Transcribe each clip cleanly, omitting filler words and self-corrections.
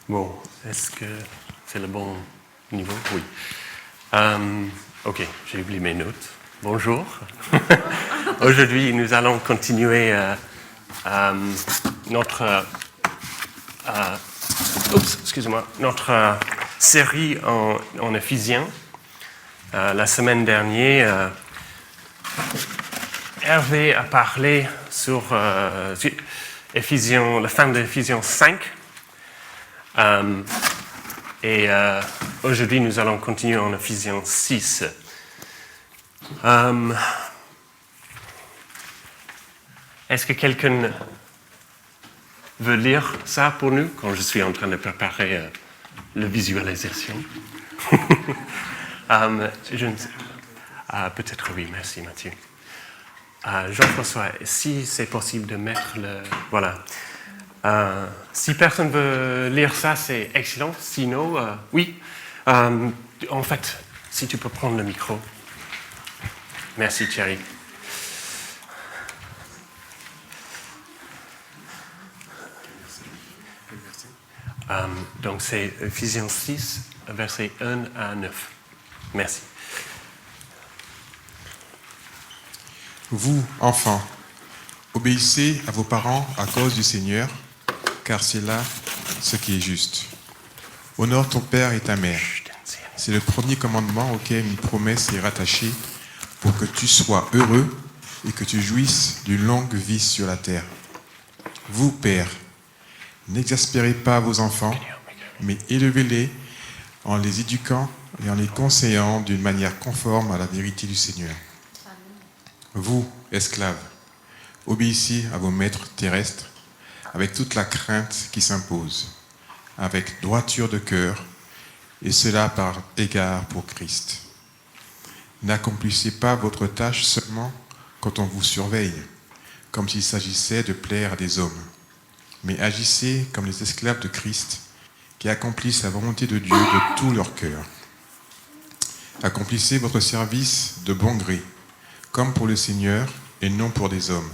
Bon, est-ce que c'est le bon niveau? Oui. Ok, j'ai oublié mes notes. Bonjour. Aujourd'hui, nous allons continuer notre série en Éphésiens. La semaine dernière, Hervé a parlé sur Éphésiens, la fin d'Éphésiens 5. Aujourd'hui, nous allons continuer en Éphésiens 6. Est-ce que quelqu'un veut lire ça pour nous quand je suis en train de préparer la visualisation? Peut-être oui, merci Mathieu. Jean-François, si c'est possible de mettre le... Voilà. Si personne veut lire ça, c'est excellent. Sinon, oui. En fait, si tu peux prendre le micro. Merci Thierry. Donc c'est Éphésiens 6, versets 1 à 9. Merci. Vous, enfants, obéissez à vos parents à cause du Seigneur, car c'est là ce qui est juste. Honore ton père et ta mère. C'est le premier commandement auquel une promesse est rattachée pour que tu sois heureux et que tu jouisses d'une longue vie sur la terre. Vous, pères, n'exaspérez pas vos enfants, mais élevez-les en les éduquant et en les conseillant d'une manière conforme à la vérité du Seigneur. Vous, esclaves, obéissez à vos maîtres terrestres avec toute la crainte qui s'impose, avec droiture de cœur, et cela par égard pour Christ. N'accomplissez pas votre tâche seulement quand on vous surveille, comme s'il s'agissait de plaire à des hommes, mais agissez comme les esclaves de Christ qui accomplissent la volonté de Dieu de tout leur cœur. Accomplissez votre service de bon gré, comme pour le Seigneur et non pour des hommes,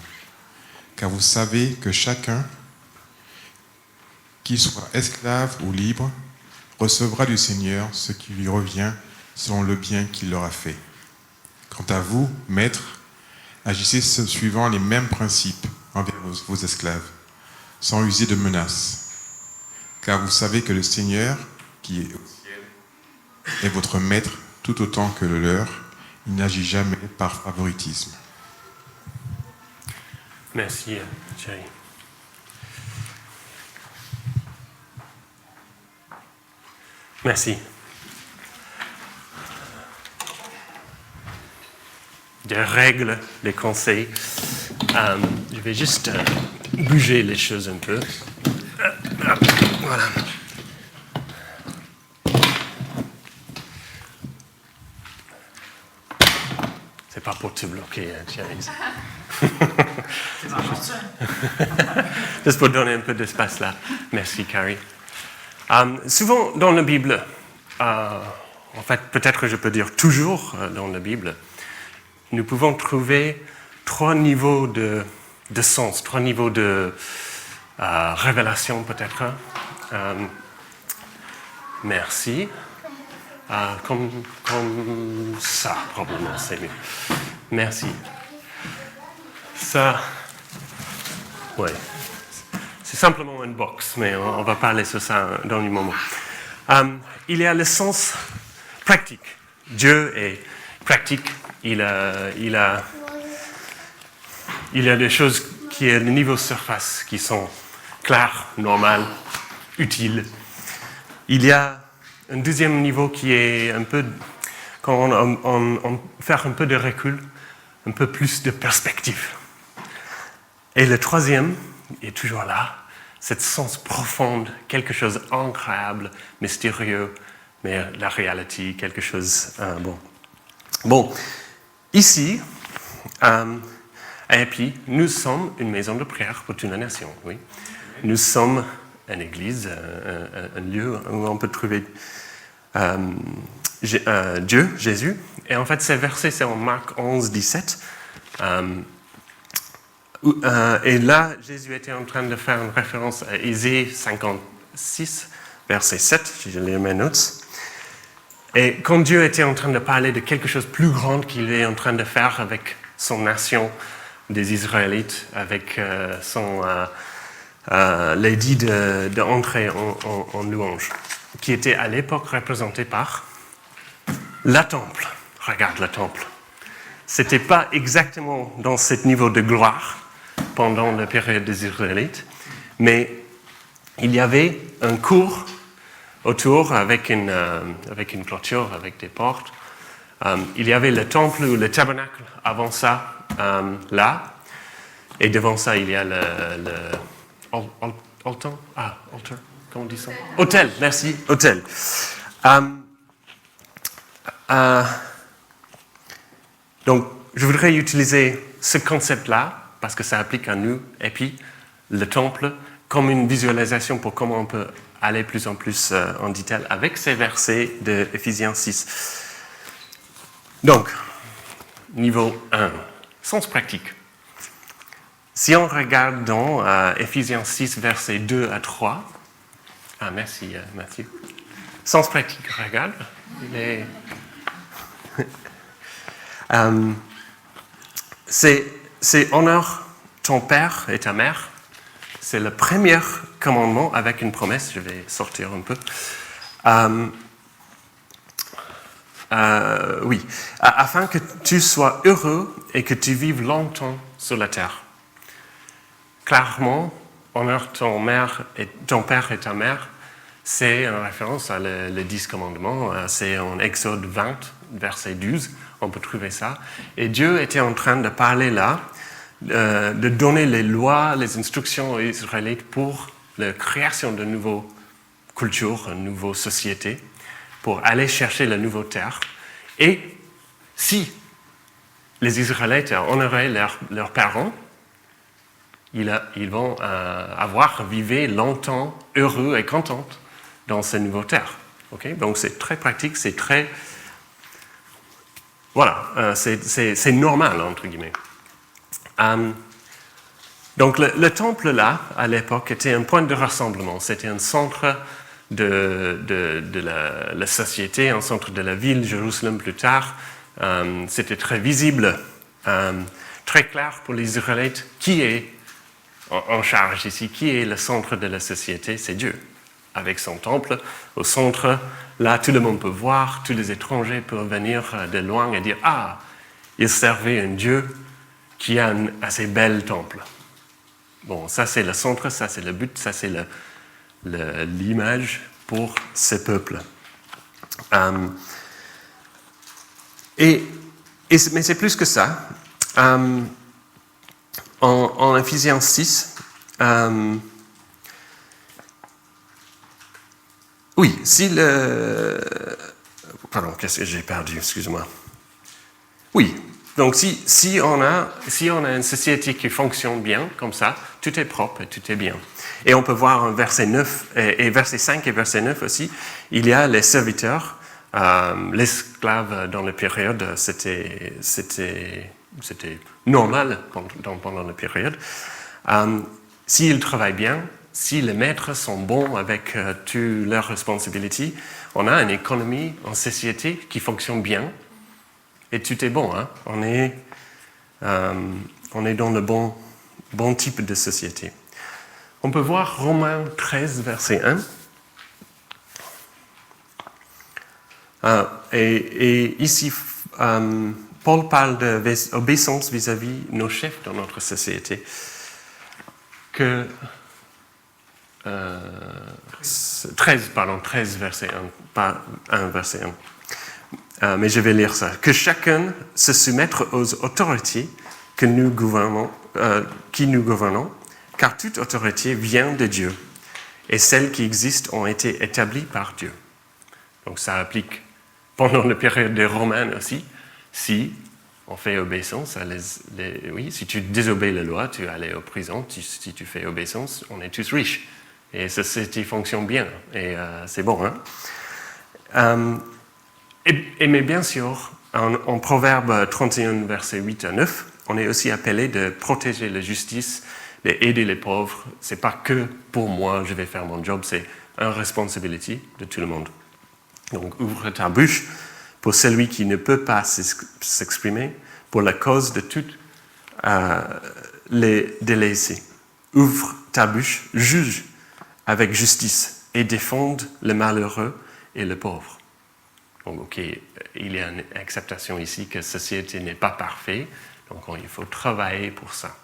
car vous savez que chacun, qu'il soit esclave ou libre, recevra du Seigneur ce qui lui revient selon le bien qu'il leur a fait. Quant à vous, maîtres, agissez suivant les mêmes principes envers vos esclaves, sans user de menaces, car vous savez que le Seigneur, qui est au ciel, est votre maître tout autant que le leur. Il n'agit jamais par favoritisme. Merci, Thierry. Merci. Des règles, des conseils. Je vais juste bouger les choses un peu. Voilà. C'est pas pour te bloquer, Thierry. Juste pour donner un peu d'espace là. Merci, Carrie. Souvent dans la Bible, en fait, peut-être que je peux dire toujours dans la Bible, nous pouvons trouver 3 niveaux de sens, 3 niveaux de révélation peut-être. Merci. Comme ça, probablement, c'est mieux. Merci. Ça, ouais. C'est simplement une box, mais on va parler sur ça dans un moment. Il y a le sens pratique. Dieu est pratique. Il a des choses qui sont au niveau surface, qui sont claires, normales, utiles. Il y a un deuxième niveau qui est un peu, quand on fait un peu de recul, un peu plus de perspective. Et le troisième est toujours là, cette sens profonde, quelque chose d'incroyable, mystérieux, mais la réalité, quelque chose bon. Bon, ici, et puis nous sommes une maison de prière pour toute la nation, oui. Nous sommes une église, un lieu où on peut trouver Dieu, Jésus. Et en fait, ces versets, c'est en Marc 11, 17. Et là, Jésus était en train de faire une référence à Ésaïe 56, verset 7, je lis mes notes. Et quand Dieu était en train de parler de quelque chose de plus grand qu'il est en train de faire avec son nation des Israélites, avec l'édit d'entrer en louange, qui était à l'époque représenté par le temple. Regarde le temple. Ce n'était pas exactement dans ce niveau de gloire pendant la période des Israélites, mais il y avait un cour autour avec une clôture, avec des portes. Il y avait le temple ou le tabernacle avant ça, là. Et devant ça, il y a altar, comment on dit ça? Autel, merci, autel. Donc, je voudrais utiliser ce concept-là, parce que ça applique à nous, et puis le temple, comme une visualisation pour comment on peut aller plus en plus en détail avec ces versets de Éphésiens 6. Donc, niveau 1, sens pratique. Si on regarde dans Éphésiens 6, versets 2 à 3, merci Mathieu. Sens pratique, regarde. C'est honore ton père et ta mère. C'est le premier commandement avec une promesse. Je vais sortir un peu. Oui. Afin que tu sois heureux et que tu vives longtemps sur la terre. Clairement, honore ton père et ta mère. C'est en référence à les 10 commandements. C'est en Exode 20, verset 12. On peut trouver ça. Et Dieu était en train de parler là, de donner les lois, les instructions aux Israélites pour la création de nouvelles cultures, de nouvelles sociétés, pour aller chercher la nouvelle terre. Et si les Israélites honoraient leurs parents, ils vont vivre longtemps heureux et contents dans ces nouvelles terres. Okay? Donc c'est très pratique, c'est très... Voilà, c'est normal, entre guillemets. Donc le temple, là, à l'époque, était un point de rassemblement. C'était un centre de la société, un centre de la ville, Jérusalem plus tard. C'était très visible, très clair pour les Israélites qui est en charge ici, qui est le centre de la société, c'est Dieu. Avec son temple, au centre, là, tout le monde peut voir, tous les étrangers peuvent venir de loin et dire « Ah, il servait un Dieu qui a un assez bel temple. » Bon, ça c'est le centre, ça c'est le but, ça c'est l'image pour ce peuple. Mais c'est plus que ça. En Éphésiens 6, oui, si le... Pardon, qu'est-ce que j'ai perdu, excuse-moi. Oui, donc si on a une société qui fonctionne bien, comme ça, tout est propre et tout est bien. Et on peut voir en verset 9, et verset 5 et verset 9 aussi, il y a les serviteurs, l'esclave dans la période, c'était normal pendant la période. S'ils travaillent bien, si les maîtres sont bons avec toutes leurs responsabilités, on a une économie, une société qui fonctionne bien et tout est bon. Hein? On est dans le bon type de société. On peut voir Romains 13, verset 1. Et ici, Paul parle d'obéissance vis-à-vis de nos chefs dans notre société. 13, verset 1, pas 1, verset 1. Mais je vais lire ça. Que chacun se soumette aux autorités qui nous gouvernons, car toute autorité vient de Dieu, et celles qui existent ont été établies par Dieu. Donc ça applique pendant la période des Romains aussi. Si on fait obéissance, si tu désobéis la loi, tu allais en prison. Si tu fais obéissance, on est tous riches. Et ça fonctionne bien. Et c'est bon. Hein? Mais bien sûr, en Proverbe 31, versets 8 à 9, on est aussi appelé de protéger la justice, d'aider les pauvres. Ce n'est pas que pour moi, je vais faire mon job, c'est une responsabilité de tout le monde. Donc, ouvre ta bouche pour celui qui ne peut pas s'exprimer, pour la cause de toutes les délaissés. Ouvre ta bouche, juge avec justice et défende le malheureux et le pauvre. Donc, ok, il y a une acceptation ici que la société n'est pas parfaite, donc il faut travailler pour ça.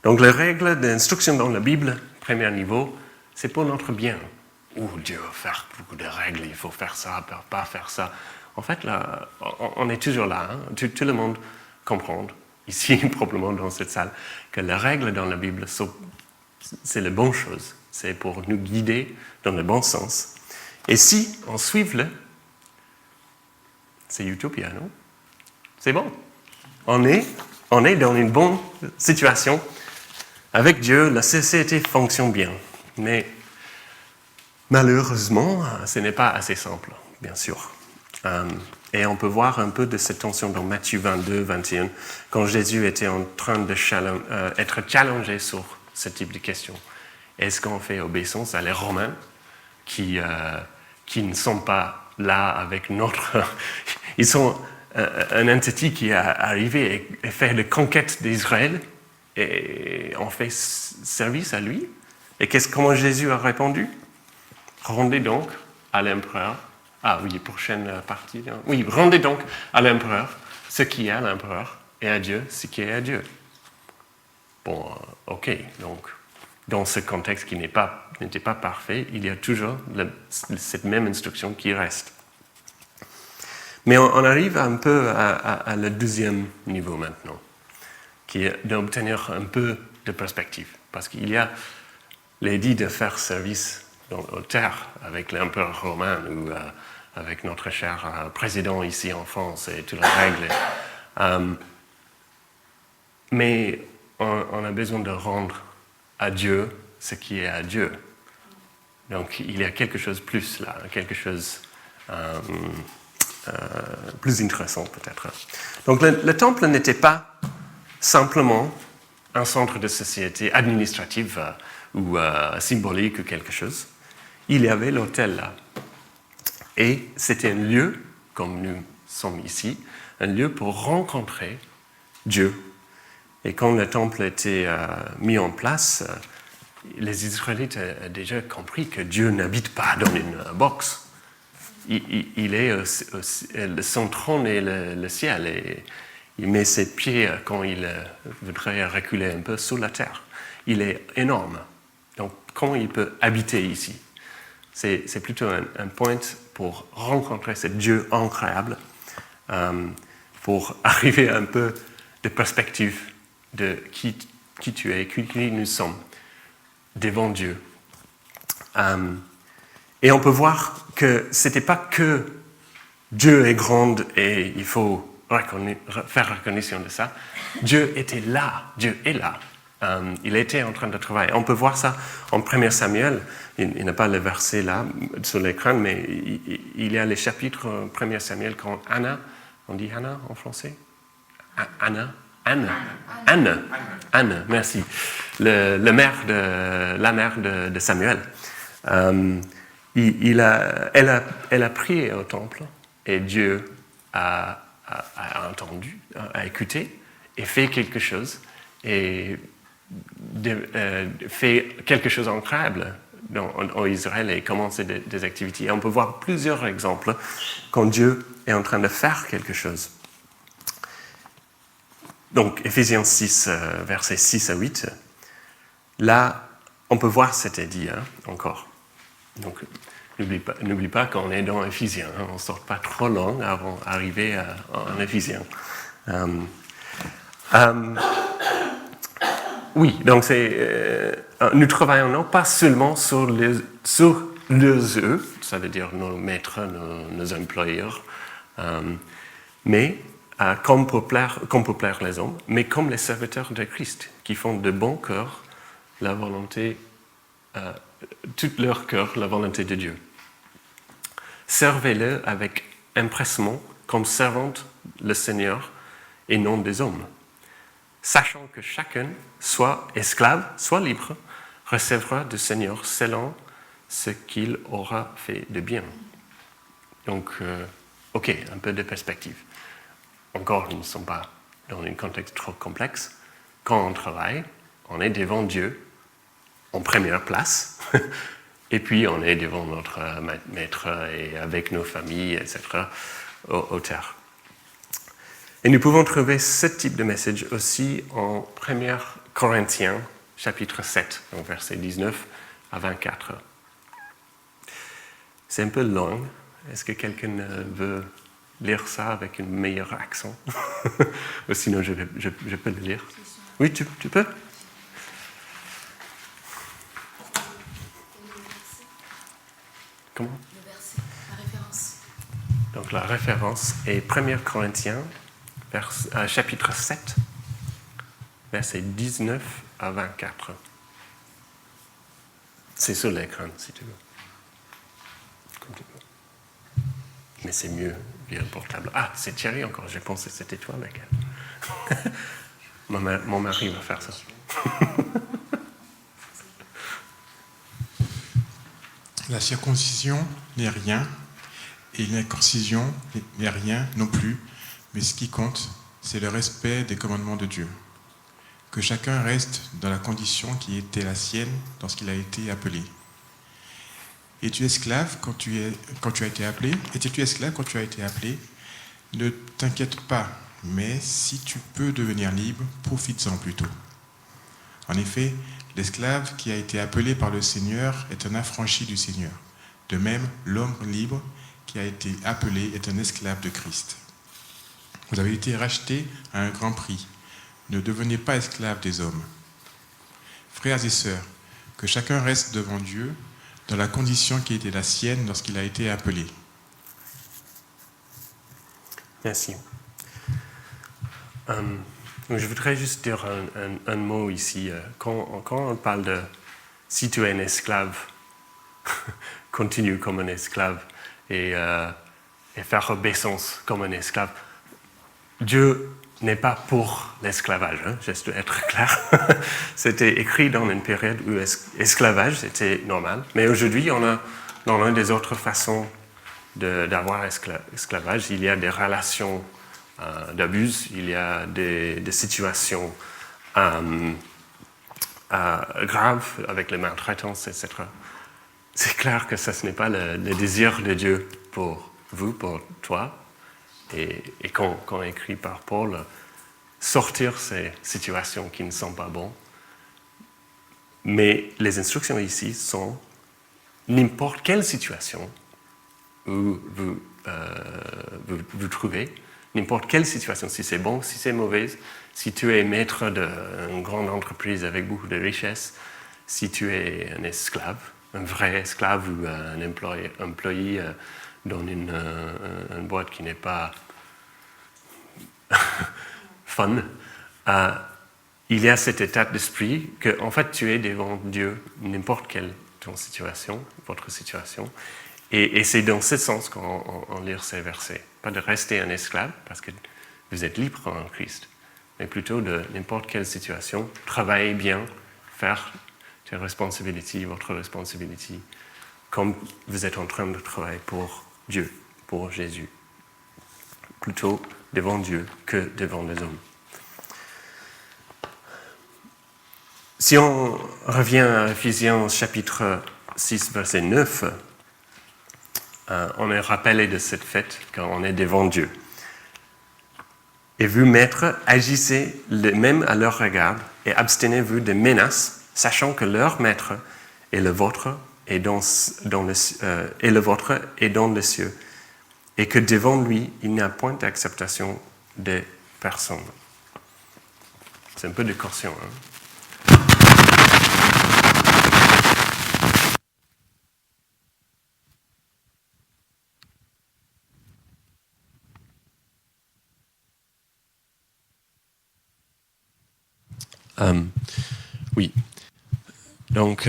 Donc, les règles d'instruction dans la Bible, premier niveau, c'est pour notre bien. Dieu va faire beaucoup de règles, il faut faire ça, pas faire ça. En fait, là, on est toujours là, hein? Tout le monde comprend, ici, probablement dans cette salle, que les règles dans la Bible, c'est la bonne chose. C'est pour nous guider dans le bon sens. Et si on suit le, c'est utopia, non? C'est bon. On est dans une bonne situation. Avec Dieu, la société fonctionne bien. Mais malheureusement, ce n'est pas assez simple, bien sûr. Et on peut voir un peu de cette tension dans Matthieu 22, 21, quand Jésus était en train d'être challengé sur ce type de questions. Est-ce qu'on fait obéissance à les Romains qui ne sont pas là avec notre... Ils sont une entité qui est arrivée et fait la conquête d'Israël et on fait service à lui. Et comment Jésus a répondu? Rendez donc à l'empereur... Ah oui, prochaine partie. Oui, rendez donc à l'empereur ce qui est à l'empereur et à Dieu ce qui est à Dieu. Bon, ok, donc dans ce contexte qui n'était pas parfait, il y a toujours cette même instruction qui reste. Mais on arrive un peu à le deuxième niveau maintenant, qui est d'obtenir un peu de perspective. Parce qu'il y a l'idée de faire service aux terres avec l'empereur romain ou avec notre cher président ici en France et toutes les règles. Mais on a besoin de rendre à Dieu ce qui est à Dieu. Donc il y a quelque chose de plus là, quelque chose plus intéressant peut-être. Donc le temple n'était pas simplement un centre de société administrative ou symbolique ou quelque chose. Il y avait l'autel là. Et c'était un lieu, comme nous sommes ici, un lieu pour rencontrer Dieu. Et quand le temple était mis en place, les Israélites ont déjà compris que Dieu n'habite pas dans une box. Il est son trône est le ciel et il met ses pieds quand il voudrait reculer un peu sur la terre. Il est énorme. Donc, comment il peut habiter ici? C'est plutôt un point pour rencontrer ce Dieu incroyable, pour arriver à un peu de perspective de qui tu es, qui nous sommes devant Dieu. Et on peut voir que ce n'était pas que Dieu est grand et il faut faire reconnaissance de ça. Dieu était là, Dieu est là. Il était en train de travailler. On peut voir ça en 1 Samuel. Il n'y a pas le verset là sur l'écran, mais il y a les chapitres 1 Samuel quand Anna, on dit Anna en français? Anna, merci. La mère de Samuel. Elle a prié au temple et Dieu a entendu, a écouté et fait quelque chose et fait quelque chose d'incroyable en Israël et commencer des activités. Et on peut voir plusieurs exemples quand Dieu est en train de faire quelque chose. Donc, Éphésiens 6, versets 6 à 8, là, on peut voir cet édit encore. Donc, n'oublie pas qu'on est dans Éphésiens, on ne sort pas trop long avant d'arriver en Éphésiens. Oui, donc nous travaillons non pas seulement sur les œufs, ça veut dire nos maîtres, nos employeurs, mais comme pour plaire les hommes, mais comme les serviteurs de Christ, qui font de bon cœur la volonté, tout leur cœur, la volonté de Dieu. Servez-le avec empressement, comme servante le Seigneur et non des hommes, sachant que chacun, soit esclave, soit libre, recevra du Seigneur selon ce qu'il aura fait de bien. Donc, ok, un peu de perspective. Encore, nous ne sommes pas dans un contexte trop complexe. Quand on travaille, on est devant Dieu en première place, et puis on est devant notre maître et avec nos familles, etc., au terre. Et nous pouvons trouver ce type de message aussi en 1 Corinthiens, chapitre 7, donc versets 19 à 24. C'est un peu long. Est-ce que quelqu'un veut lire ça avec un meilleur accent? Ou sinon, je peux le lire. Oui, tu peux? Comment? Le verset, la référence. Donc la référence est 1 Corinthiens, chapitre 7, versets 19 à 24. C'est sur l'écran, si tu veux. Comme tu veux. Mais c'est mieux via le portable. Ah, c'est Thierry encore, j'ai pensé que c'était toi, mec. Mon mari va faire ça. La circoncision n'est rien, et l'inconcision n'est rien non plus, mais ce qui compte, c'est le respect des commandements de Dieu. Que chacun reste dans la condition qui était la sienne lorsqu'il a été appelé. Es-tu esclave quand tu as été appelé? Étais-tu esclave quand tu as été appelé? Ne t'inquiète pas, mais si tu peux devenir libre, profites-en plutôt. En effet, l'esclave qui a été appelé par le Seigneur est un affranchi du Seigneur. De même, l'homme libre qui a été appelé est un esclave de Christ. Vous avez été rachetés à un grand prix. Ne devenez pas esclaves des hommes. Frères et sœurs, que chacun reste devant Dieu dans la condition qui était la sienne lorsqu'il a été appelé. Merci. Je voudrais juste dire un mot ici. Quand on parle de si tu es un esclave, continue comme un esclave et faire obéissance comme un esclave. Dieu n'est pas pour l'esclavage, juste pour être clair. C'était écrit dans une période où l'esclavage c'était normal, mais aujourd'hui on a dans l'une des autres façons d'avoir esclavage, il y a des relations d'abus, il y a des situations graves avec les maltraitances, etc. C'est clair que ça, ce n'est pas le désir de Dieu pour vous, pour toi. Et quand écrit par Paul, sortir ces situations qui ne sont pas bonnes. Mais les instructions ici sont n'importe quelle situation où vous trouvez, n'importe quelle situation, si c'est bon, si c'est mauvais, si tu es maître d'une grande entreprise avec beaucoup de richesses, si tu es un esclave, un vrai esclave ou un employé dans une boîte qui n'est pas fun, il y a cet état d'esprit que en fait tu es devant Dieu, n'importe quelle situation, votre situation, et c'est dans ce sens qu'on lit ces versets. Pas de rester un esclave, parce que vous êtes libre en Christ, mais plutôt de n'importe quelle situation, travailler bien, faire votre responsabilité, comme vous êtes en train de travailler pour Dieu, pour Jésus. Plutôt devant Dieu que devant les hommes. Si on revient à Ephésiens chapitre 6, verset 9, on est rappelé de cette fête quand on est devant Dieu. Et vous, maîtres, agissez de même à leur regard et abstenez-vous des menaces, sachant que leur maître est le vôtre et dans le cieux, et que devant lui, il n'y a point d'acceptation des personnes. C'est un peu de caution, Oui. Donc,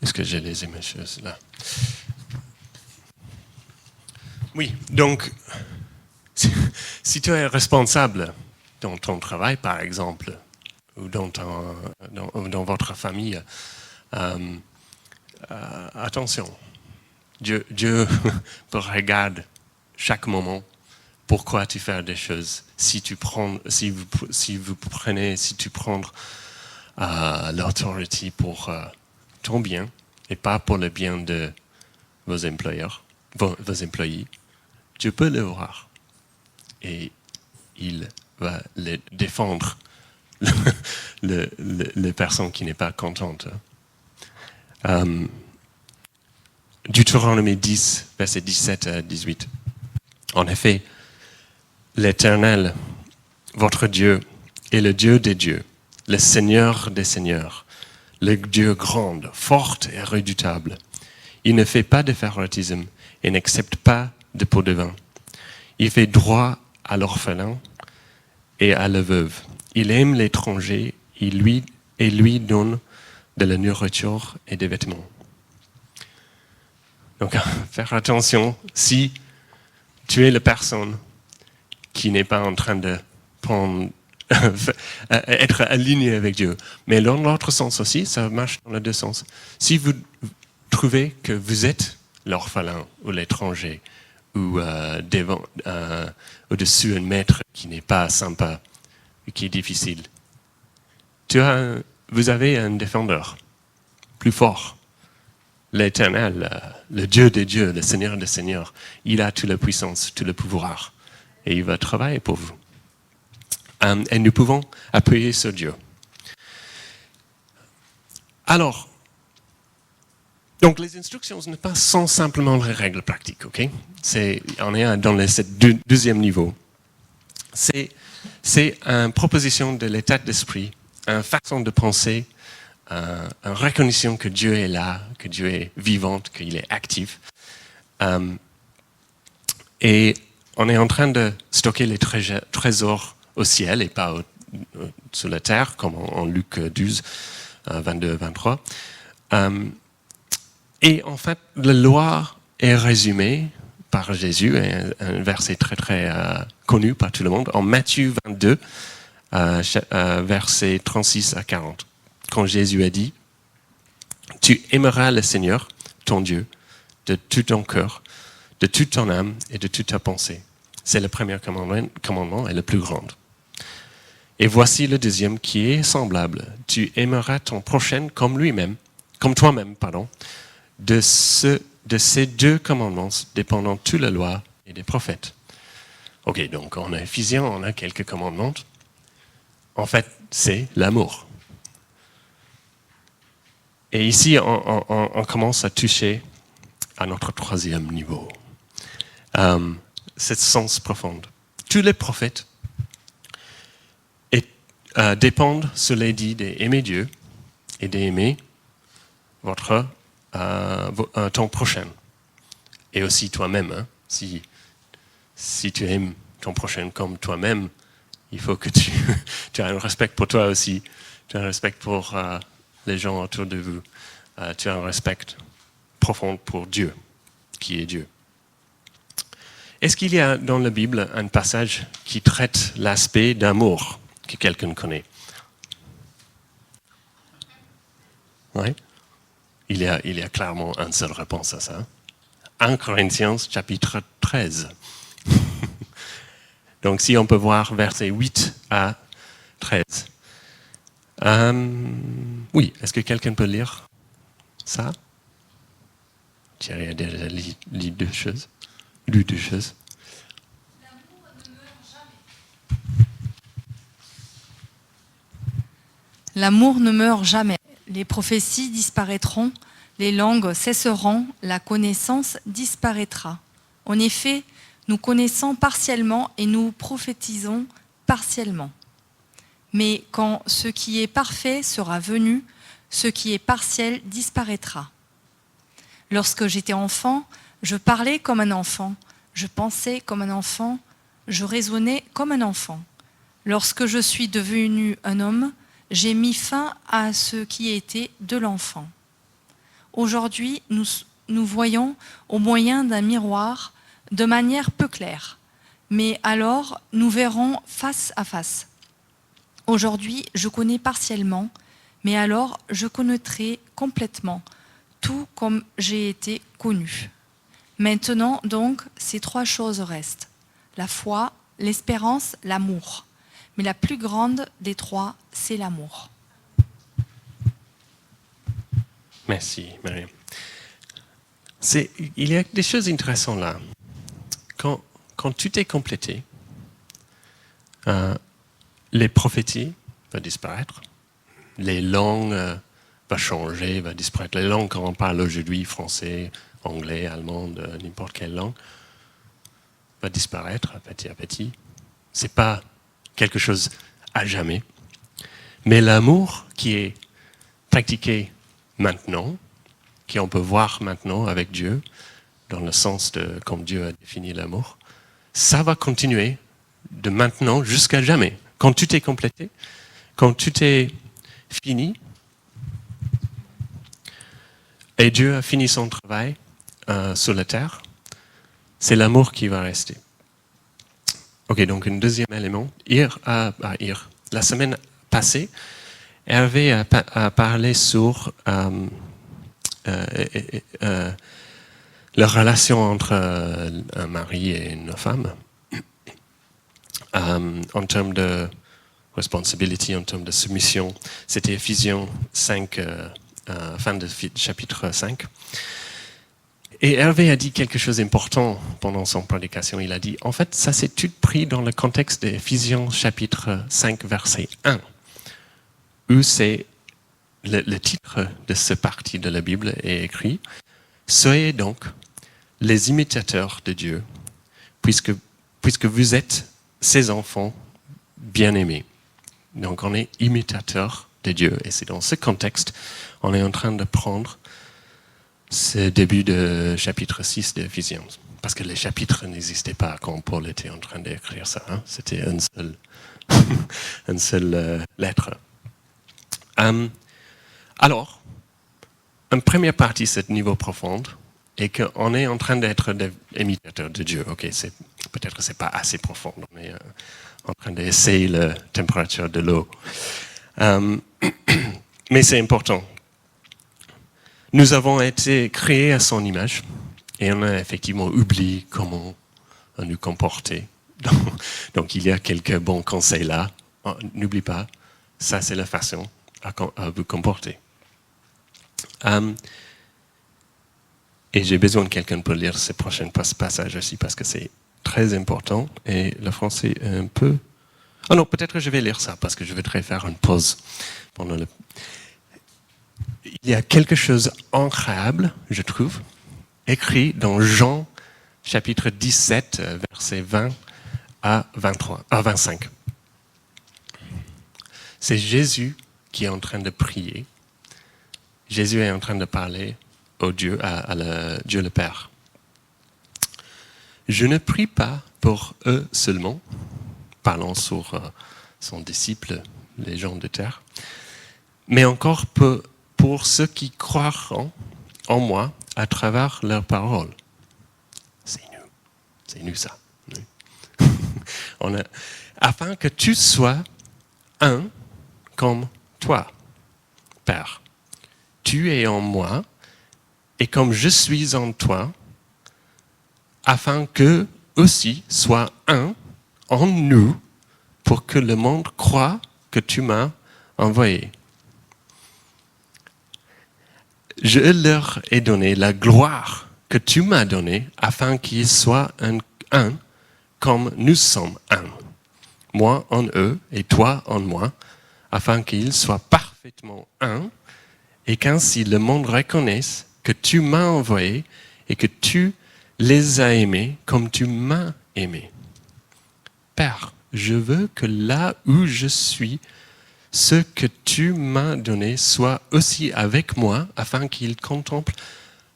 est-ce que j'ai les images là? Oui, donc, si tu es responsable dans ton travail, par exemple, ou dans votre famille, attention, Dieu regarde chaque moment pourquoi tu fais des choses. Si tu prends l'autorité pour ton bien et pas pour le bien de vos employés, Dieu peut le voir et il va les défendre les personnes qui n'est pas contentes. Deutéronome 10, versets 17 à 18. En effet, l'Éternel, votre Dieu, est le Dieu des dieux, le Seigneur des seigneurs, le Dieu grand, fort et redoutable. Il ne fait pas de favoritisme et n'accepte pas de pots de vin. Il fait droit à l'orphelin et à la veuve. Il aime l'étranger et lui donne de la nourriture et des vêtements. Donc, faire attention si tu es la personne qui n'est pas en train de être aligné avec Dieu. Mais dans l'autre sens aussi, ça marche dans les deux sens. Si vous trouvez que vous êtes l'orphelin ou l'étranger ou au-dessus un maître qui n'est pas sympa, qui est difficile, vous avez un défendeur plus fort. L'Éternel, le Dieu des dieux, le Seigneur des seigneurs, il a toute la puissance, tout le pouvoir. Et il va travailler pour vous. Et nous pouvons appuyer sur Dieu. Alors, donc les instructions sont simplement les règles pratiques, ok? On est dans ce deuxième niveau. C'est une proposition de l'état d'esprit, une façon de penser, une reconnaissance que Dieu est là, que Dieu est vivant, qu'il est actif. Et on est en train de stocker les trésors au ciel et pas sur la terre, comme en Luc 12, 22, 23. Et en fait, la loi est résumée par Jésus, un verset très très connu par tout le monde, en Matthieu 22, versets 36 à 40. Quand Jésus a dit, « Tu aimeras le Seigneur, ton Dieu, de tout ton cœur, de toute ton âme et de toute ta pensée. » C'est le premier commandement et le plus grand. Et voici le deuxième qui est semblable. « Tu aimeras ton prochain comme toi-même. De ces deux commandements dépendant toute la loi et des prophètes. » Ok, donc en Éphésiens, on a quelques commandements. En fait, c'est l'amour. Et ici, on commence à toucher à notre troisième niveau. Ce sens profond. Tous les prophètes dépendent sur l'édit d'aimer Dieu et d'aimer ton prochain. Et aussi toi-même. Hein. Si tu aimes ton prochain comme toi-même, il faut que tu aies un respect pour toi aussi. Tu as un respect pour les gens autour de vous. Tu as un respect profond pour Dieu, qui est Dieu. Est-ce qu'il y a dans la Bible un passage qui traite l'aspect d'amour que quelqu'un connaît? Oui. Il y a clairement une seule réponse à ça. 1 Corinthiens, chapitre 13. Donc si on peut voir versets 8 à 13. Oui, est-ce que quelqu'un peut lire ça? Thierry a déjà lu deux choses. L'amour ne meurt jamais. Les prophéties disparaîtront, les langues cesseront, la connaissance disparaîtra. En effet, nous connaissons partiellement et nous prophétisons partiellement. Mais quand ce qui est parfait sera venu, ce qui est partiel disparaîtra. Lorsque j'étais enfant, je parlais comme un enfant, je pensais comme un enfant, je raisonnais comme un enfant. Lorsque je suis devenu un homme, j'ai mis fin à ce qui était de l'enfant. Aujourd'hui, nous voyons au moyen d'un miroir de manière peu claire, mais alors nous verrons face à face. Aujourd'hui, je connais partiellement, mais alors je connaîtrai complètement, tout comme j'ai été connu. Maintenant, donc, ces trois choses restent. La foi, l'espérance, l'amour. Mais la plus grande des trois, c'est l'amour. Merci, Mariam. Il y a des choses intéressantes là. Quand tout est complété, les prophéties vont disparaître, les langues vont changer, vont disparaître. Les langues qu'on parle aujourd'hui, français, anglais, allemand, n'importe quelle langue, va disparaître petit à petit. Ce n'est pas quelque chose à jamais. Mais l'amour qui est pratiqué maintenant, qu'on peut voir maintenant avec Dieu, dans le sens de comme Dieu a défini l'amour, ça va continuer de maintenant jusqu'à jamais. Quand tout est complété, quand tout est fini, et Dieu a fini son travail sur la terre, c'est l'amour qui va rester. Ok, donc un deuxième élément. La semaine passée, Hervé a parlé sur la relation entre un mari et une femme, en termes de responsibility, en termes de soumission. C'était Ephésiens 5, fin de chapitre 5. Et Hervé a dit quelque chose d'important pendant son prédication. Il a dit, en fait, ça c'est tout pris dans le contexte d'Éphésiens chapitre 5, verset 1, où c'est le titre de ce partie de la Bible est écrit « Soyez donc les imitateurs de Dieu, puisque vous êtes ses enfants bien-aimés. » Donc on est imitateurs de Dieu. Et c'est dans ce contexte on est en train de prendre ce début de chapitre 6 d'Éphésiens. Parce que les chapitres n'existaient pas quand Paul était en train d'écrire ça. Hein. C'était une seule lettre. Alors, une première partie, ce niveau profond, est qu'on est en train d'être des imitateurs de Dieu. Ok, peut-être que ce n'est pas assez profond. On est en train d'essayer la température de l'eau. Mais c'est important. Nous avons été créés à son image et on a effectivement oublié comment nous comporter. Donc il y a quelques bons conseils là. N'oublie pas, ça c'est la façon à vous comporter. Et j'ai besoin de quelqu'un pour lire ce prochain passage aussi parce que c'est très important et le français est un peu... Oh non, peut-être que je vais lire ça parce que je voudrais faire une pause pendant le... Il y a quelque chose d'incroyable, je trouve, écrit dans Jean chapitre 17, versets 20 à 25. C'est Jésus qui est en train de prier. Jésus est en train de parler au Dieu, à Dieu le Père. Je ne prie pas pour eux seulement, parlant sur son disciple, les gens de terre, mais encore pour ceux qui croiront en moi à travers leurs paroles. C'est nous ça. Afin que tu sois un comme toi, Père. Tu es en moi, et comme je suis en toi, afin qu'eux aussi soient un en nous, pour que le monde croie que tu m'as envoyé. Je leur ai donné la gloire que tu m'as donnée, afin qu'ils soient un comme nous sommes un. Moi en eux et toi en moi, afin qu'ils soient parfaitement un, et qu'ainsi le monde reconnaisse que tu m'as envoyé et que tu les as aimés comme tu m'as aimé. Père, je veux que là où je suis, ce que tu m'as donné soit aussi avec moi, afin qu'ils contemplent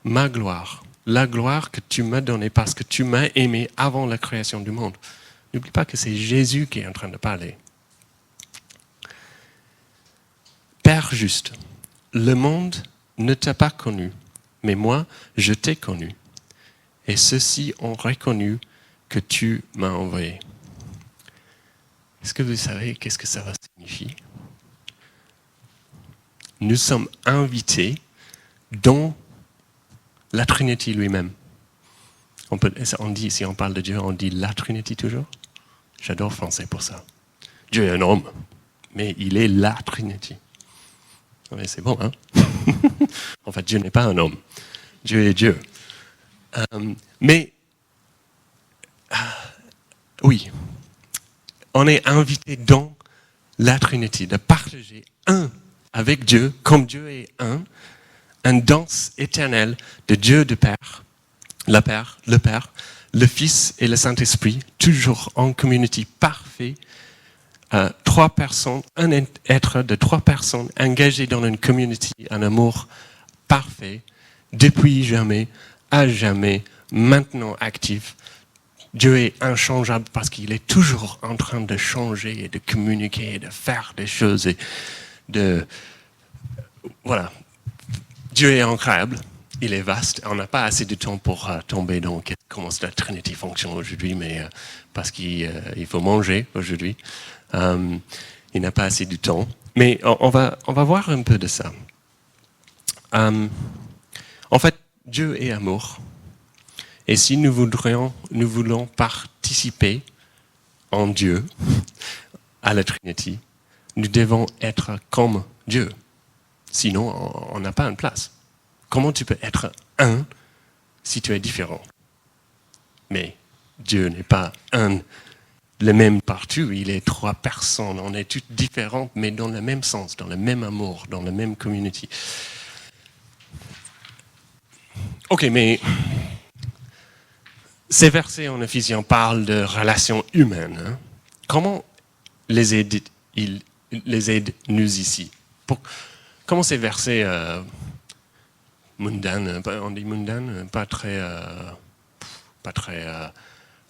ma gloire, la gloire que tu m'as donnée parce que tu m'as aimé avant la création du monde. N'oublie pas que c'est Jésus qui est en train de parler. Père juste, le monde ne t'a pas connu, mais moi, je t'ai connu. Et ceux-ci ont reconnu que tu m'as envoyé. Est-ce que vous savez qu'est-ce que ça va signifier? Nous sommes invités dans la Trinité lui-même. On dit, si on parle de Dieu, on dit la Trinité toujours. J'adore français pour ça. Dieu est un homme, mais il est la Trinité. Mais c'est bon, hein? En fait, Dieu n'est pas un homme. Dieu est Dieu. Oui, on est invité dans la Trinité, de partager un avec Dieu, comme Dieu est une danse éternelle de Dieu de Père, le Père, le Fils et le Saint-Esprit, toujours en communauté parfaite, trois personnes, un être de trois personnes engagées dans une communauté, un amour parfait, depuis jamais, à jamais, maintenant actif. Dieu est inchangeable parce qu'il est toujours en train de changer et de communiquer et de faire des choses et voilà. Dieu est incroyable, il est vaste. On n'a pas assez de temps pour tomber dans comment la Trinité fonctionne aujourd'hui, mais parce qu'il faut manger aujourd'hui. Il n'a pas assez de temps. Mais on va voir un peu de ça. En fait, Dieu est amour. Et si nous voulons participer en Dieu, à la Trinité, nous devons être comme Dieu. Sinon, on n'a pas une place. Comment tu peux être un si tu es différent? Mais Dieu n'est pas le même partout. Il est trois personnes. On est toutes différentes, mais dans le même sens, dans le même amour, dans la même communauté. Ok, mais ces versets en Éphésiens parlent de relations humaines. Hein? Comment les aide-nous ici? Comment ces versets mondaines, on dit mondaines, pas très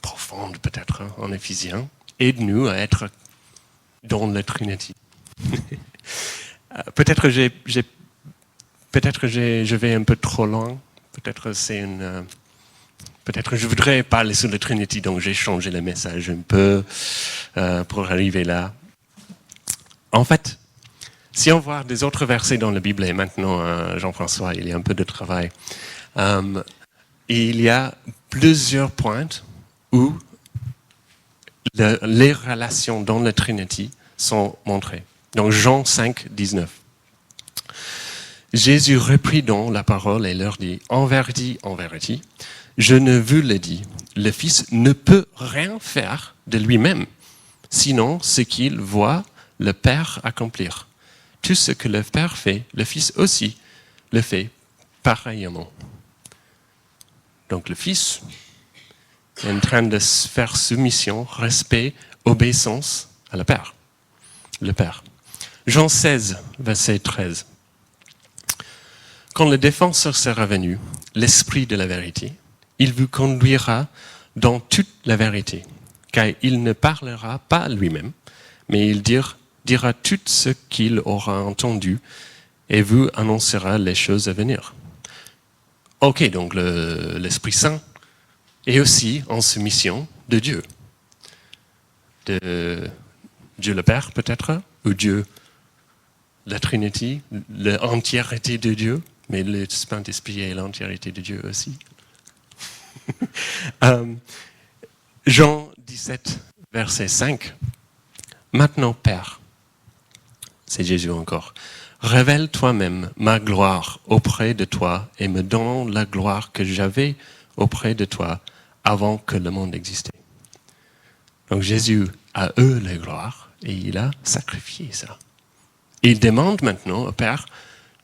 profondes peut-être, hein, en Éphésiens, aident-nous à être dans la Trinité? Peut-être je vais un peu trop loin. Peut-être je voudrais parler sur la Trinité, donc j'ai changé le message un peu pour arriver là. En fait, si on voit des autres versets dans la Bible, et maintenant, Jean-François, il y a un peu de travail, il y a plusieurs points où les relations dans la Trinité sont montrées. Donc Jean 5, 19. Jésus reprit donc la parole et leur dit, en vérité, je ne vous le dis, le Fils ne peut rien faire de lui-même, sinon ce qu'il voit le Père accomplir. Tout ce que le Père fait, le Fils aussi le fait pareillement. Donc le Fils est en train de faire soumission, respect, obéissance à le Père. Jean 16, verset 13. Quand le défenseur sera venu, l'Esprit de la vérité, il vous conduira dans toute la vérité, car il ne parlera pas lui-même, mais il dira tout ce qu'il aura entendu et vous annoncera les choses à venir. Ok, donc l'Esprit Saint est aussi en soumission de Dieu. De Dieu le Père peut-être, ou Dieu la Trinité, l'entièreté de Dieu, mais le Saint-Esprit est l'entièreté de Dieu aussi. Jean 17, verset 5. Maintenant, Père, c'est Jésus encore, révèle toi-même ma gloire auprès de toi et me donne la gloire que j'avais auprès de toi avant que le monde existait. Donc Jésus a eu la gloire et il a sacrifié ça. Il demande maintenant au Père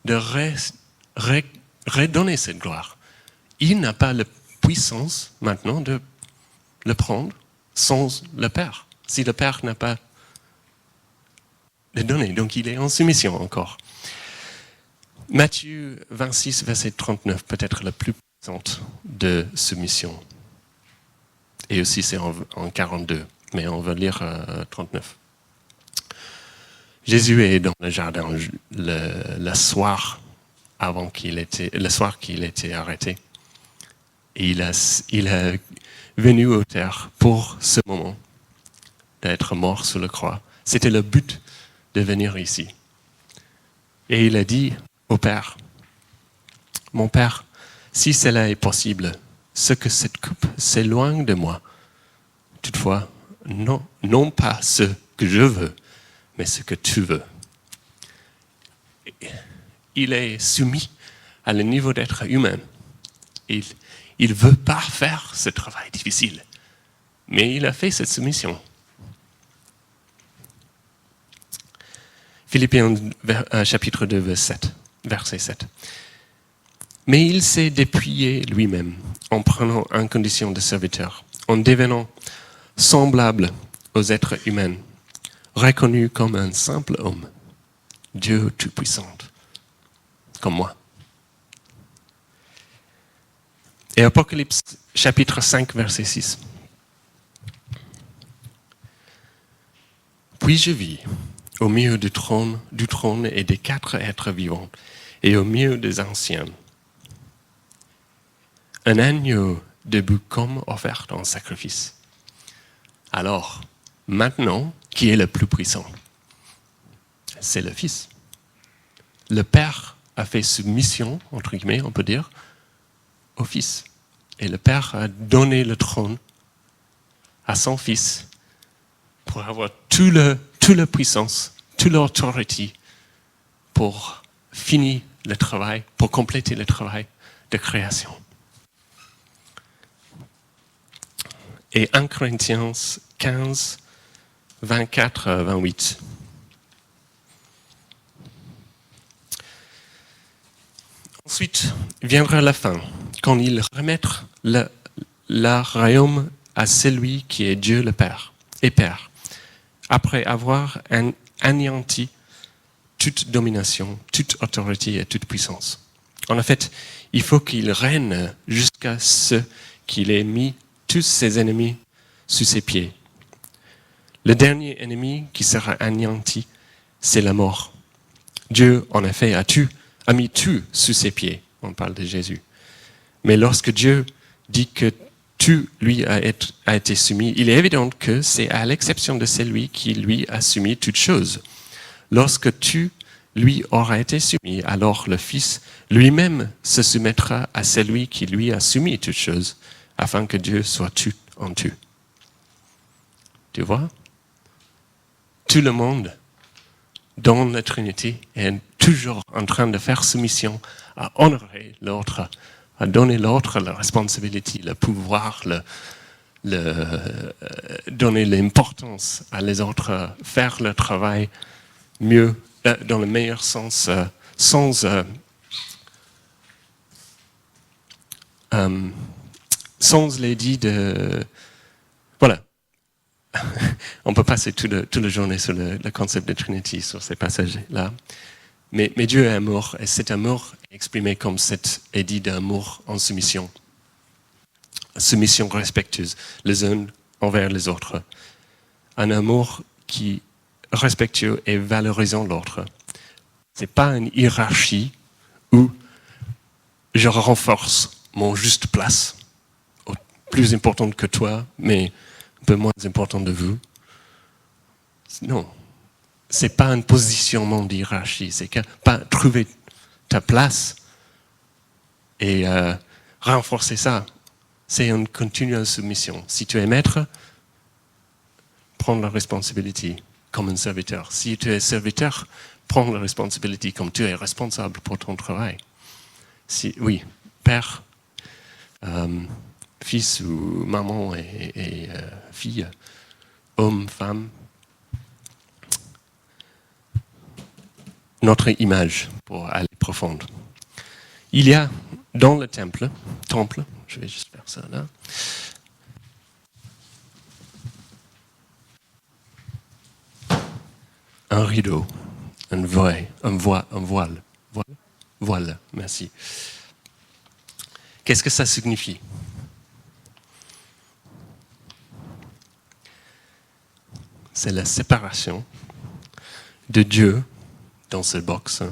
de redonner cette gloire. Il n'a pas la puissance maintenant de le prendre sans le Père. Si le Père n'a pas le donné, donc il est en soumission encore. Matthieu 26, verset 39, peut-être la plus puissante de soumission. Et aussi c'est en 42, mais on va lire 39. Jésus est dans le jardin le soir qu'il était arrêté. Et il est venu aux terres pour ce moment. d'être mort sur la croix. C'était le but de venir ici. Et il a dit au Père, « Mon Père, si cela est possible, que cette coupe s'éloigne de moi. Toutefois, non pas ce que je veux, mais ce que tu veux. » Il est soumis à le niveau d'être humain. Il ne veut pas faire ce travail difficile, mais il a fait cette soumission. Philippiens chapitre 2, verset 7. Mais il s'est dépouillé lui-même en prenant une condition de serviteur, en devenant semblable aux êtres humains, reconnu comme un simple homme, Dieu tout-puissant, comme moi. Et Apocalypse chapitre 5, verset 6. Puis je vis, au milieu du trône et des 4 êtres vivants, et au milieu des anciens, un agneau debout comme offert en sacrifice. Alors, maintenant, qui est le plus puissant? C'est le Fils. Le Père a fait soumission, entre guillemets, on peut dire, au Fils. Et le Père a donné le trône à son Fils pour avoir toute la puissance, toute l'autorité pour finir le travail, pour compléter le travail de création. Et 1 Corinthiens 15, 24, 28. Ensuite viendra la fin, quand il remettra le royaume à celui qui est Dieu le Père et Père, après avoir anéanti toute domination, toute autorité et toute puissance. En fait, il faut qu'il règne jusqu'à ce qu'il ait mis tous ses ennemis sous ses pieds. Le dernier ennemi qui sera anéanti, c'est la mort. Dieu, en effet, a mis tout sous ses pieds. On parle de Jésus. Mais lorsque Dieu dit que tout lui a été soumis, il est évident que c'est à l'exception de celui qui lui a soumis toutes choses. Lorsque tout lui aura été soumis, alors le Fils lui-même se soumettra à celui qui lui a soumis toutes choses, afin que Dieu soit tout en tout. Tu vois? Tout le monde dans la Trinité est toujours en train de faire soumission à honorer l'autre, à donner l'autre la responsabilité, le pouvoir, donner l'importance à les autres, faire le travail mieux, dans le meilleur sens, sans l'idée de... Voilà. On peut passer toute la journée sur le concept de Trinity, sur ces passages-là. Mais Dieu est amour, et cet amour est exprimé comme cette idée d'amour en soumission. Soumission respectueuse, les uns envers les autres. Un amour qui respectueux et valorisant l'autre. Ce n'est pas une hiérarchie où je renforce mon juste place, plus importante que toi, mais un peu moins importante de vous. Non. Ce n'est pas un positionnement d'hierarchie, c'est pas trouver ta place et renforcer ça. C'est une continuelle soumission. Si tu es maître, prends la responsabilité comme un serviteur. Si tu es serviteur, prends la responsabilité comme tu es responsable pour ton travail. Oui, père, fils ou maman et fille, homme, femme, notre image pour aller profonde. Il y a dans le temple, je vais juste faire ça là, un rideau, un voile, merci. Qu'est-ce que ça signifie? C'est la séparation de Dieu dans ce box.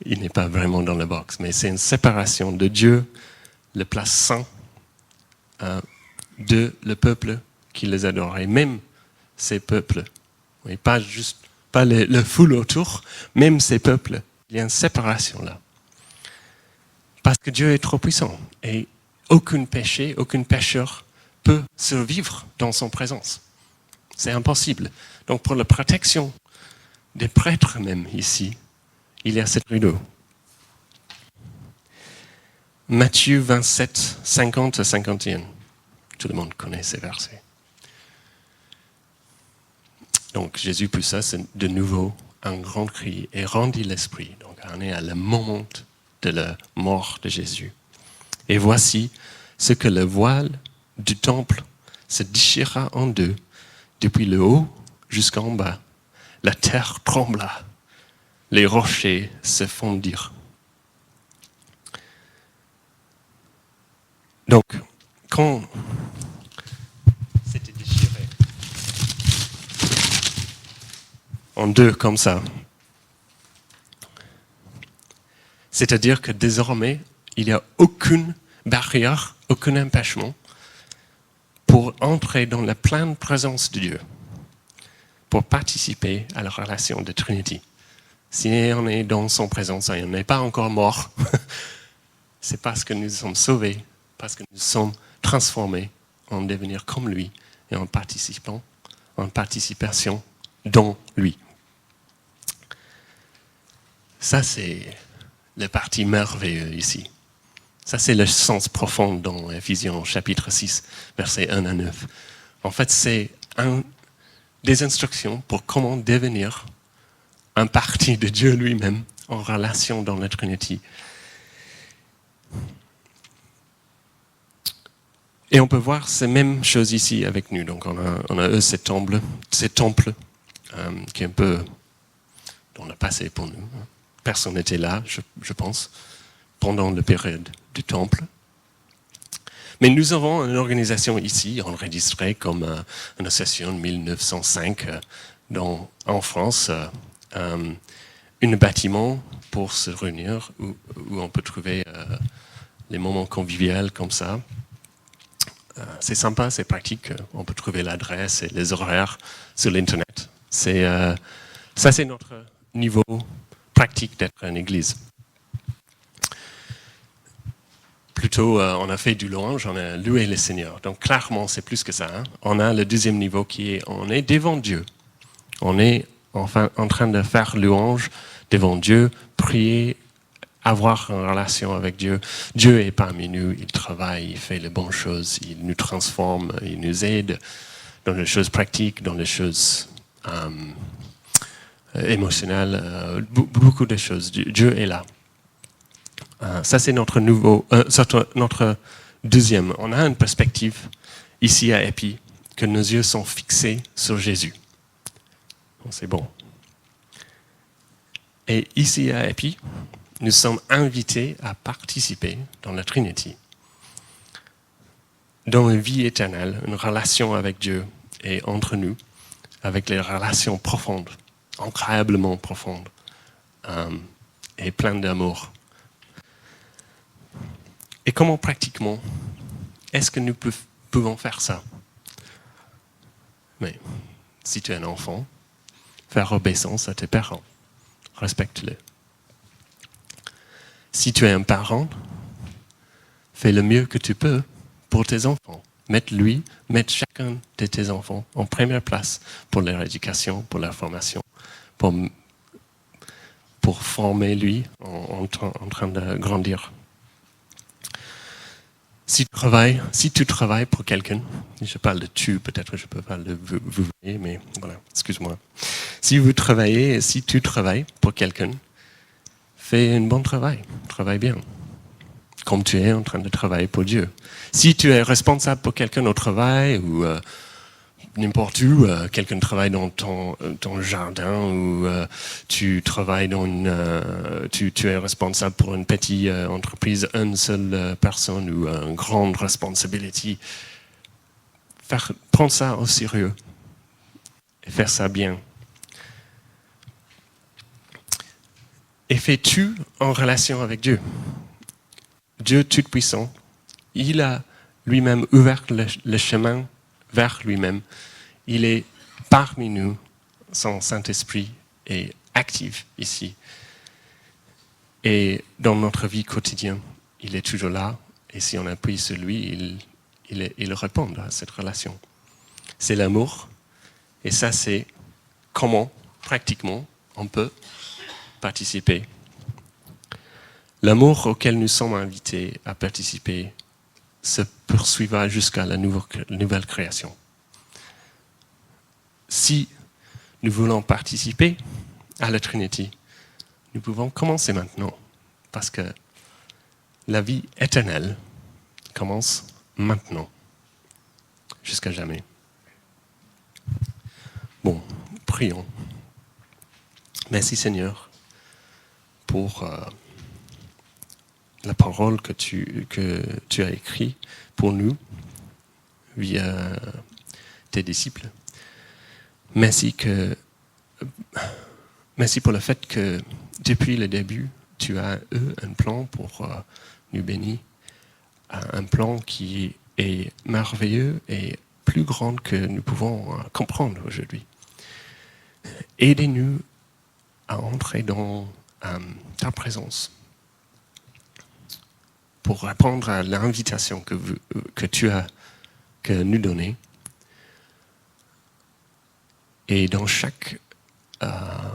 Il n'est pas vraiment dans le box, mais c'est une séparation de Dieu, le place saint, de le peuple qui les adoraient, même ces peuples. Oui, pas le foule autour, même ces peuples. Il y a une séparation là. Parce que Dieu est trop puissant et aucun péché, aucun pécheur peut survivre dans son présence. C'est impossible. Donc pour la protection des prêtres même ici, il y a cette rideau. Matthieu 27, 50 à 51. Tout le monde connaît ces versets. Donc Jésus poussa de nouveau un grand cri et rendit l'esprit. Donc on est à le moment de la mort de Jésus. Et voici ce que le voile du temple se déchira en deux, depuis le haut jusqu'en bas. La terre trembla, les rochers se fondirent. Donc, quand c'était déchiré en deux comme ça, c'est-à-dire que désormais, il n'y a aucune barrière, aucun empêchement pour entrer dans la pleine présence de Dieu, pour participer à la relation de Trinity. Si on est dans son présence et on n'est pas encore mort, c'est parce que nous sommes sauvés, parce que nous sommes transformés en devenir comme lui et en participation dans lui. Ça, c'est la partie merveilleuse ici. Ça, c'est le sens profond dans Ephésiens chapitre 6, versets 1 à 9. En fait, c'est des instructions pour comment devenir un partie de Dieu lui-même en relation dans la Trinity. Et on peut voir ces mêmes choses ici avec nous. Donc on a ce temple qui est un peu dans le passé pour nous. Personne n'était là, je pense, pendant la période du temple. Mais nous avons une organisation ici, enregistrée comme une association de 1905 en France, un bâtiment pour se réunir où on peut trouver les moments conviviaux comme ça. C'est sympa, c'est pratique. On peut trouver l'adresse et les horaires sur l'Internet. Ça, c'est notre niveau pratique d'être une église. Plutôt, on a fait du louange, on a loué le Seigneur. Donc clairement, c'est plus que ça. Hein. On a le deuxième niveau qui est, on est devant Dieu. On est enfin en train de faire louange devant Dieu, prier, avoir une relation avec Dieu. Dieu est parmi nous, il travaille, il fait les bonnes choses, il nous transforme, il nous aide dans les choses pratiques, dans les choses émotionnelles, beaucoup de choses. Dieu est là. Ça, c'est notre deuxième. On a une perspective ici à Épi, que nos yeux sont fixés sur Jésus. Bon, c'est bon. Et ici à Épi, nous sommes invités à participer dans la Trinity, dans une vie éternelle, une relation avec Dieu et entre nous, avec les relations profondes, incroyablement profondes et pleines d'amour. Et comment pratiquement est-ce que nous pouvons faire ça? Mais si tu es un enfant, faire obéissance à tes parents, respecte-les. Si tu es un parent, fais le mieux que tu peux pour tes enfants. Mets chacun de tes enfants en première place pour leur éducation, pour leur formation, pour former lui en train de grandir. Si tu travailles pour quelqu'un, je parle de tu, peut-être je peux parler de vous, mais voilà, excuse-moi. Si tu travailles pour quelqu'un, fais un bon travail bien, comme tu es en train de travailler pour Dieu. Si tu es responsable pour quelqu'un au travail ou n'importe où, quelqu'un travaille dans ton jardin ou tu travailles tu es responsable pour une petite entreprise, une seule personne ou une grande responsabilité. Prends ça au sérieux et faire ça bien. Et fais-tu en relation avec Dieu. Dieu Tout-Puissant, il a lui-même ouvert le chemin vers lui-même. Il est parmi nous, son Saint-Esprit est actif ici. Et dans notre vie quotidienne, il est toujours là. Et si on appuie sur lui, il répond à cette relation. C'est l'amour. Et ça, c'est comment, pratiquement, on peut participer. L'amour auquel nous sommes invités à participer se poursuivra jusqu'à la nouvelle création. Si nous voulons participer à la Trinité, nous pouvons commencer maintenant, parce que la vie éternelle commence maintenant, jusqu'à jamais. Bon, prions. Merci Seigneur pour la parole que tu as écrite pour nous via tes disciples. Merci pour le fait que depuis le début, tu as eu un plan pour nous bénir, un plan qui est merveilleux et plus grand que nous pouvons comprendre aujourd'hui. Aidez-nous à entrer dans ta présence pour répondre à l'invitation que tu as nous donnée. Et dans chaque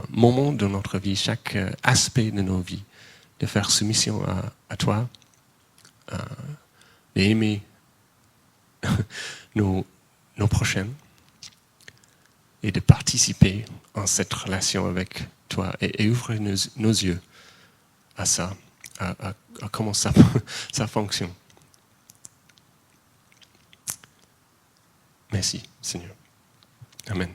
moment de notre vie, chaque aspect de nos vies, de faire soumission à toi, d'aimer nos prochains et de participer en cette relation avec toi et ouvrir nos yeux à ça, à comment ça fonctionne. Merci, Seigneur. Amen.